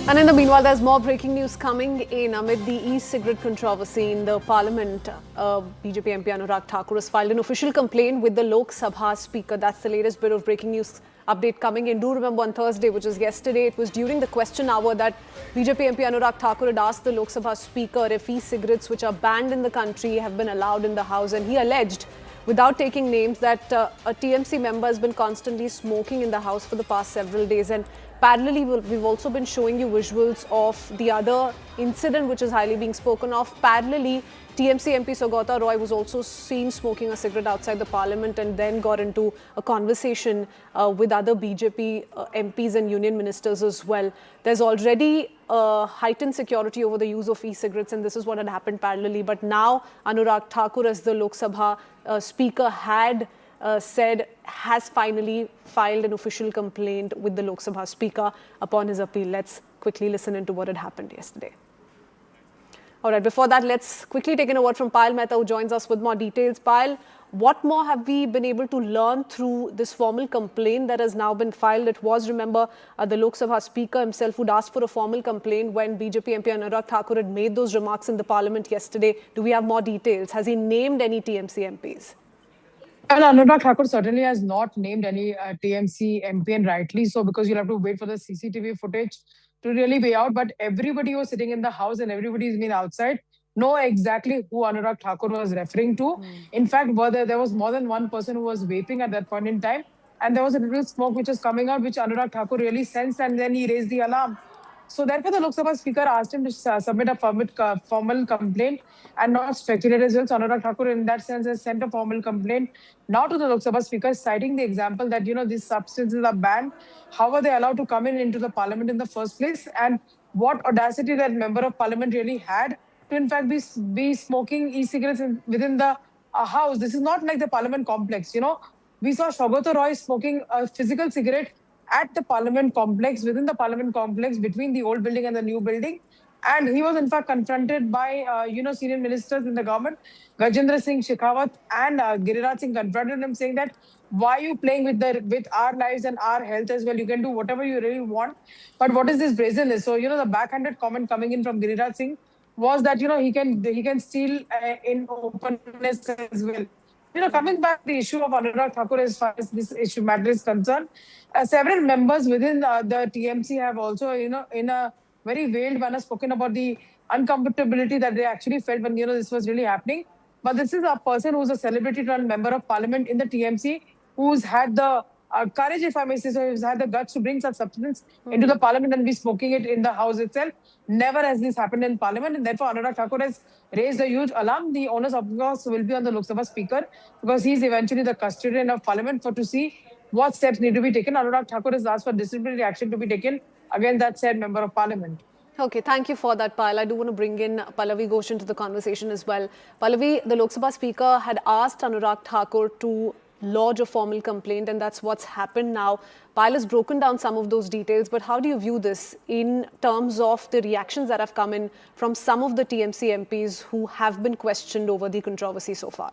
And in the meanwhile, there's more breaking news coming in amid the e-cigarette controversy in the parliament. BJP MP Anurag Thakur has filed an official complaint with the Lok Sabha Speaker. That's the latest bit of breaking news update coming in. Do remember on Thursday, which was yesterday, it was during the question hour that BJP MP Anurag Thakur had asked the Lok Sabha Speaker if e-cigarettes, which are banned in the country, have been allowed in the House. And he alleged, without taking names, that a TMC member has been constantly smoking in the House for the past several days. And parallelly, we've also been showing you visuals of the other incident which is highly being spoken of. Parallelly, TMC MP Saugata Roy was also seen smoking a cigarette outside the parliament and then got into a conversation with other BJP MPs and union ministers as well. There's already heightened security over the use of e-cigarettes, and this is what had happened parallelly. But now Anurag Thakur, as the Lok Sabha Speaker, had said has finally filed an official complaint with the Lok Sabha Speaker upon his appeal. Let's quickly listen into what had happened yesterday. All right, before that, let's quickly take in a word from Payal Mehta, who joins us with more details. Payal, what more have we been able to learn through this formal complaint that has now been filed? It was, remember, the Lok Sabha Speaker himself who'd asked for a formal complaint when BJP MP Anurag Thakur had made those remarks in the parliament yesterday. Do we have more details? Has he named any TMC MPs? Well, Anurag Thakur certainly has not named any TMC MP, and rightly so, because you'll have to wait for the CCTV footage to really be out. But everybody who was sitting in the House and everybody's been outside know exactly who Anurag Thakur was referring to. In fact, there was more than one person who was vaping at that point in time, and there was a little smoke which was coming out, which Anurag Thakur really sensed, and then he raised the alarm. So therefore, the Lok Sabha Speaker asked him to submit a formal complaint and not speculate as well. So Anurag Thakur, in that sense, has sent a formal complaint now to the Lok Sabha Speaker, citing the example that, these substances are banned. How are they allowed to come into the parliament in the first place? And what audacity that member of parliament really had to, in fact, be smoking e-cigarettes within the house. This is not like the parliament complex. We saw Saugata Roy smoking a physical cigarette at the parliament complex, within the parliament complex, between the old building and the new building. And he was, in fact, confronted by, senior ministers in the government. Gajendra Singh Shekhawat and Giriraj Singh confronted him, saying that, why are you playing with our lives and our health as well? You can do whatever you really want. But what is this brazenness? So, the backhanded comment coming in from Giriraj Singh was that, he can steal in openness as well. Coming back to the issue of Anurag Thakur, as far as this issue matter is concerned, several members within the TMC have also, in a very veiled manner, spoken about the uncomfortability that they actually felt when, this was really happening. But this is a person who's a celebrity-turned member of parliament in the TMC, who's had the courage, if I may say so, who's had the guts to bring such substance into the parliament and be smoking it in the house itself. Never has this happened in parliament, and therefore Anurag Thakur has raised a huge alarm. The onus, of course, will be on the Lok Sabha Speaker, because he's eventually the custodian of parliament, to see what steps need to be taken. Anurag Thakur has asked for disciplinary action to be taken against that said member of parliament. Okay, thank you for that, Payal. I do want to bring in Pallavi Ghosh into the conversation as well. Pallavi, the Lok Sabha Speaker had asked Anurag Thakur to lodge a formal complaint, and that's what's happened now. Payal has broken down some of those details, but how do you view this in terms of the reactions that have come in from some of the TMC MPs who have been questioned over the controversy so far?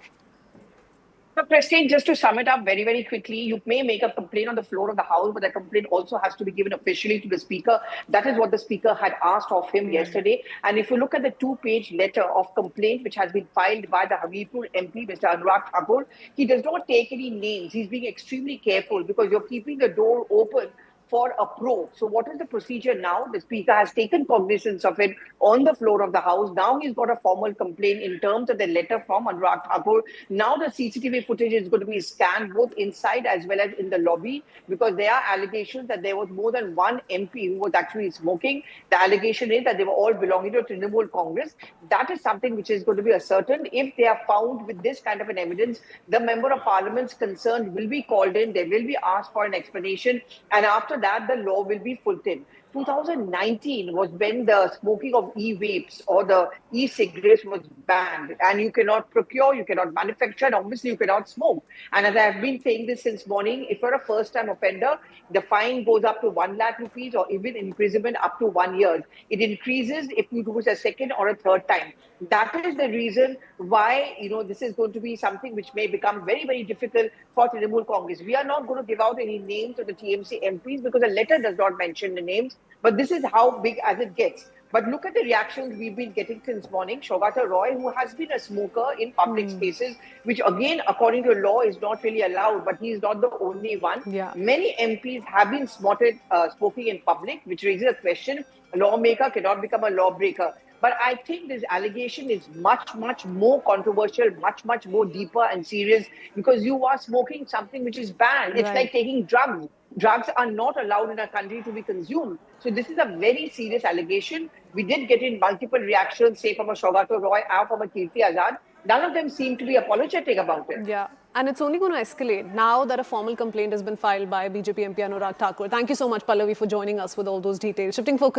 So, Christine, just to sum it up very, very quickly, you may make a complaint on the floor of the House, but the complaint also has to be given officially to the Speaker. That is what the Speaker had asked of him yesterday. And if you look at the two-page letter of complaint which has been filed by the Habibpur MP, Mr. Anurag Thakur, he does not take any names. He's being extremely careful, because you're keeping the door open for a probe. So what is the procedure now? The Speaker has taken cognizance of it on the floor of the House. Now he's got a formal complaint in terms of the letter from Anurag Thakur. Now the CCTV footage is going to be scanned both inside as well as in the lobby, because there are allegations that there was more than one MP who was actually smoking. The allegation is that they were all belonging to Trinamool Congress. That is something which is going to be ascertained. If they are found with this kind of an evidence, the member of parliament's concerned will be called in. They will be asked for an explanation, and after that, the law will be fulfilled. 2019 was when the smoking of e-vapes or the e-cigarettes was banned, and you cannot procure, you cannot manufacture, and obviously you cannot smoke. And as I have been saying this since morning, if you're a first-time offender, the fine goes up to 1 lakh rupees, or even imprisonment up to 1 year. It increases if you do it a second or a third time. That is the reason why, this is going to be something which may become very, very difficult for Trinamool Congress. We are not going to give out any names of the TMC MPs, because the letter does not mention the names. But this is how big as it gets. But look at the reactions we've been getting since morning. Shogata Roy, who has been a smoker in public spaces, which again, according to law, is not really allowed, but he is not the only one. Yeah. Many MPs have been spotted smoking in public, which raises a question. A lawmaker cannot become a lawbreaker. But I think this allegation is much, much more controversial, much, much more deeper and serious, because you are smoking something which is banned. It's Right. like taking drugs. Drugs are not allowed in a country to be consumed. So this is a very serious allegation. We did get in multiple reactions, say from a Shogata Roy or from a Kirti Azad. None of them seem to be apologetic about it. Yeah, and it's only going to escalate now that a formal complaint has been filed by BJP MP Anurag Thakur. Thank you so much, Pallavi, for joining us with all those details. Shifting focus